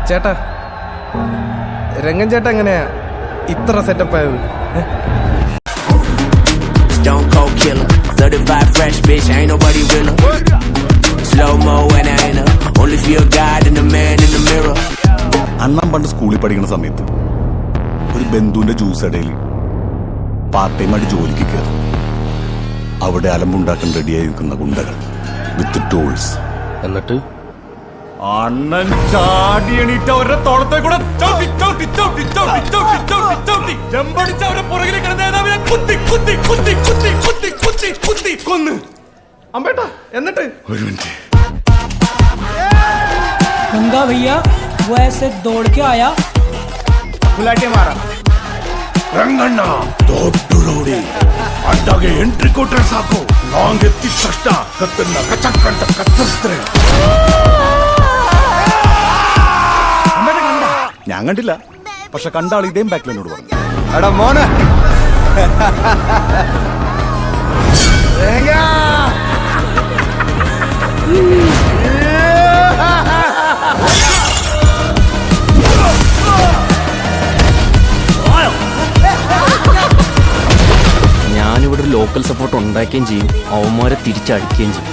ചേട്ടാ, രംഗൻ ചേട്ടാ എങ്ങനെയാ ഇത്ര സെറ്റപ്പ് ആയത്? Don't go killer, 35 fresh bitch, ain't nobody realer. Slow mo when I enter, only feel God and the man in the mirror. അണ്ണൻ പണ്ട് സ്കൂളിൽ പഠിക്കുന്ന സമയത്ത് ഒരു ബന്ധുവിന്റെ ജ്യൂസ് ഇടയിൽ പാർട്ട് ടൈം ആയിട്ട് ജോലിക്ക് കയറി. അവിടെ അലമ്പുണ്ടാക്കാൻ റെഡിയായി നിൽക്കുന്ന ഗുണ്ടകൾ വിത്ത് ടൂൾസ്. എന്നിട്ട് അണ്ണൻ ചാടി എണീറ്റ അവരുടെ തോളത്തെ കൂടെ ചവിട്ടി ചവിട്ടി ചവിട്ടി ചവിട്ടി ചവിട്ടി ചവിട്ടി ചവിട്ടി ചെമ്പടിച്ച് അവരുടെ പുറകിൽ കിടന്ന നേതാവിനെ കുത്തി കുത്തി കുത്തി കുത്തി കുത്തി കുത്തി കുത്തി കൊന്ന്. അമ്പേട്ടാ, എന്നിട്ട് ഒരു മിനിറ്റ്. गंगा भैया वो ऐसे दौड़ के आया, ಗುಲಾಟೆ ಮಾರ ರಂಗಣ್ಣ ದೊಡ್ಡ ರೋಡಿ ಅಡ್ಡಾಗೆ ಎಂಟ್ರಿ ಕೊಟ್ರೆ ಸಾಕು. ಲಾಂಗ್ ಎತ್ತಿದ ತಕ್ಷಣ ಕತ್ತನ್ನ ಕಚಕ್ ಅಂತ ಕತ್ತರಿಸ್ತಾರೆ. ഞാൻ കണ്ടില്ല, പക്ഷെ കണ്ടാൾ ഇതേം ബാക്കിൽ എന്നോട് പറഞ്ഞു. എടാ മോനെ, ഞാനിവിടെ ഒരു ലോക്കൽ സപ്പോർട്ട് ഉണ്ടാക്കുകയും ചെയ്യും, അവന്മാരെ തിരിച്ചടിക്കുകയും ചെയ്യും.